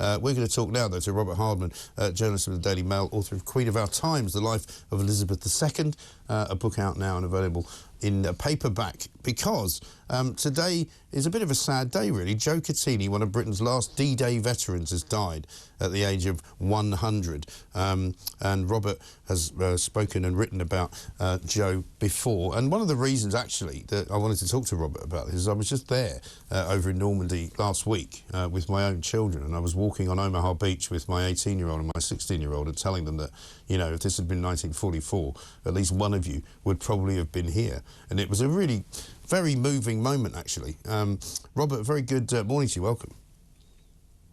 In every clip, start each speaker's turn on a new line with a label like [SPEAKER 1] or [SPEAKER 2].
[SPEAKER 1] We're going to talk now, though, to Robert Hardman, journalist of the Daily Mail, author of Queen of Our Times, The Life of Elizabeth II, a book out now and available in paperback, because today is a bit of a sad day, really. Joe Cattini, one of Britain's last D-Day veterans, has died at the age of 100. And Robert has spoken and written about Joe before. And one of the reasons, actually, that I wanted to talk to Robert about this is I was just there over in Normandy last week with my own children, and I was walking on Omaha Beach with my 18-year-old and my 16-year-old and telling them that, you know, if this had been 1944, at least one of you would probably have been here. And it was a really very moving moment, actually. Robert, very good morning to you. Welcome.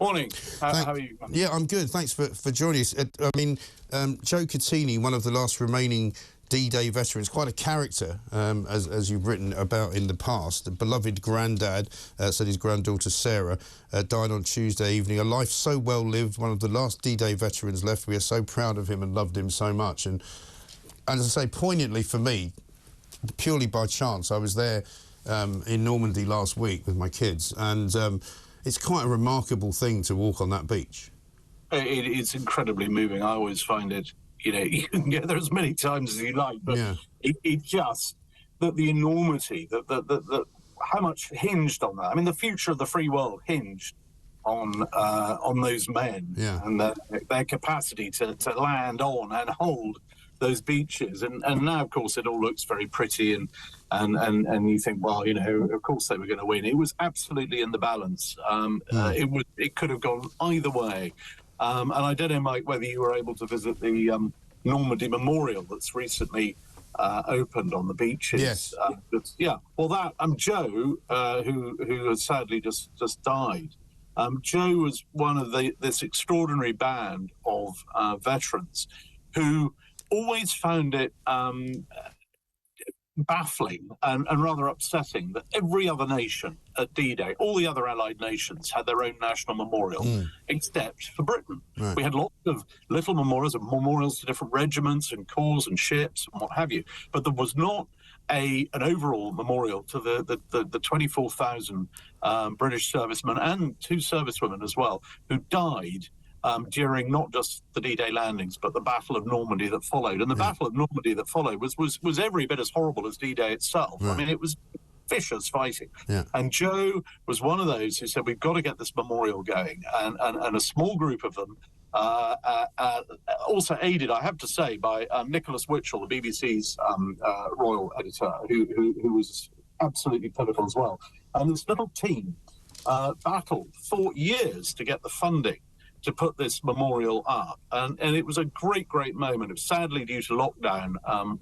[SPEAKER 2] Morning. How are you?
[SPEAKER 1] Yeah, I'm good. Thanks for joining us. I mean, Joe Cattini, one of the last remaining D-Day veterans, quite a character, as you've written about in the past. A beloved granddad, said his granddaughter Sarah, died on Tuesday evening. A life so well lived, one of the last D-Day veterans left. We are so proud of him and loved him so much. And as I say, poignantly for me, purely by chance, I was there in Normandy last week with my kids, and it's quite a remarkable thing to walk on that beach.
[SPEAKER 2] It's incredibly moving. I always find it, you know, you can get there as many times as you like, but
[SPEAKER 1] yeah.
[SPEAKER 2] it just, the enormity, how much hinged on that. I mean, the future of the free world hinged on those men,
[SPEAKER 1] yeah.
[SPEAKER 2] and their capacity to land on and hold those beaches, and now of course it all looks very pretty, and you think, well, you know, of course they were going to win. It was absolutely in the balance. It could have gone either way, and I don't know, Mike, whether you were able to visit the Normandy Memorial that's recently opened on the beaches.
[SPEAKER 1] Yes.
[SPEAKER 2] Yeah. Well, that Joe, who has sadly just died. Joe was one of this extraordinary band of veterans who always found it baffling and rather upsetting that every other nation at D-Day, all the other Allied nations, had their own national memorial, except for Britain.
[SPEAKER 1] Right.
[SPEAKER 2] We had lots of little memorials and memorials to different regiments and corps and ships and what have you, but there was not an overall memorial to the 24,000 British servicemen and 2 servicewomen as well, who died during not just the D-Day landings, but the Battle of Normandy that followed. And the Battle of Normandy that followed was every bit as horrible as D-Day itself.
[SPEAKER 1] Right.
[SPEAKER 2] I mein, it was vicious fighting.
[SPEAKER 1] Yeah.
[SPEAKER 2] And Joe was one of those who said, we've got to get this memorial going. And a small group of them, also aided, I have to say, by Nicholas Witchell, the BBC's royal editor, who was absolutely pivotal as well. And this little team fought years to get the funding to put this memorial up, and it was a great moment. It was sadly, due to lockdown,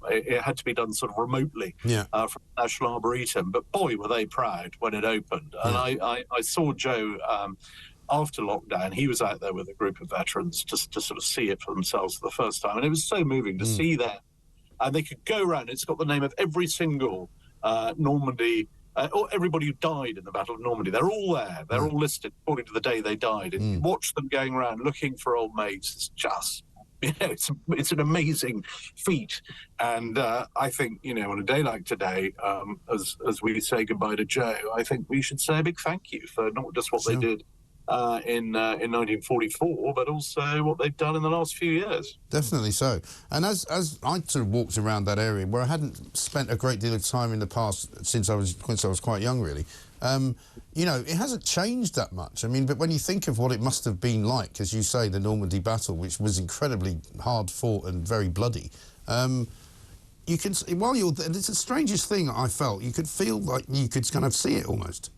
[SPEAKER 2] it had to be done sort of remotely from National Arboretum, but boy were they proud when it opened. And I saw Joe after lockdown. He was out there with a group of veterans just to sort of see it for themselves for the first time, and it was so moving to see that. And they could go around, it's got the name of every single Normandy, or everybody who died in the Battle of Normandy. They're all there. They're all listed according to the day they died. And you watch them going around looking for old mates. It's just, you know, it's an amazing feat. And I think, you know, on a day like today, as we say goodbye to Joe, I think we should say a big thank you for not just what they did in 1944, but also what they've done in the last few years.
[SPEAKER 1] Definitely so. And as I sort of walked around that area where I hadn't spent a great deal of time in the past since I was quite young, really, you know, it hasn't changed that much. I mean, but when you think of what it must have been like, as you say, the Normandy battle, which was incredibly hard fought and very bloody, you can, while you're there, it's the strangest thing I felt. You could feel like you could kind of see it almost.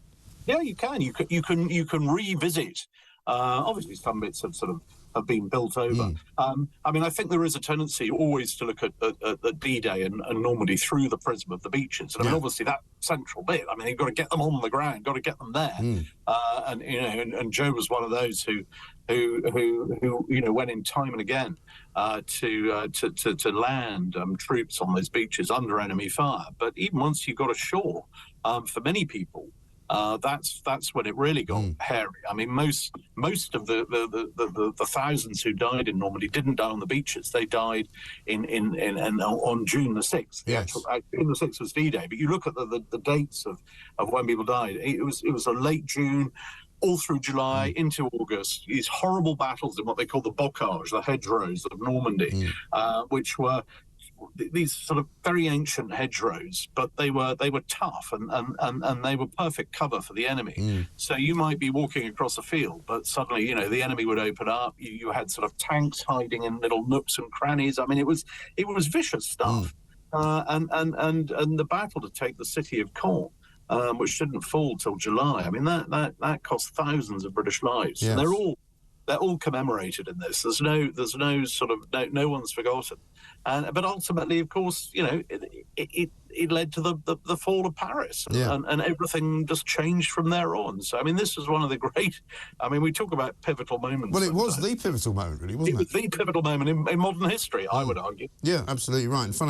[SPEAKER 2] Yeah, you can. You can revisit. Obviously, some bits have been built over. I mean, I think there is a tendency always to look at D-Day and Normandy through the prism of the beaches. And I mean, obviously that central bit. I mean, you've got to get them on the ground, got to get them there. And you know, and Joe was one of those who you know went in time and again to land troops on those beaches under enemy fire. But even once you got ashore, for many people, that's when it really got hairy. I mean, most of the thousands who died in Normandy didn't die on the beaches. They died on June the 6th. The actual June the 6th was D-Day. But you look at the dates of when people died. It was a late June, all through July into August, these horrible battles in what they call the bocage, the hedgerows of Normandy, which were these sort of very ancient hedgerows, but they were tough and they were perfect cover for the enemy. So you might be walking across a field, but suddenly, you know, the enemy would open up. You had sort of tanks hiding in little nooks and crannies. I mean, it was vicious stuff. And the battle to take the city of Caen, which didn't fall till July. I mean, that cost thousands of British lives.
[SPEAKER 1] Yes.
[SPEAKER 2] And they're all commemorated in this. There's no sort of no one's forgotten. But ultimately, of course, you know, it led to the fall of Paris, and everything just changed from there on. So I mean, this was one of the great. I mean, we talk about pivotal moments.
[SPEAKER 1] Well, it was the pivotal moment, really, wasn't it?
[SPEAKER 2] It was the pivotal moment in modern history, I would argue.
[SPEAKER 1] Yeah, absolutely right. And funny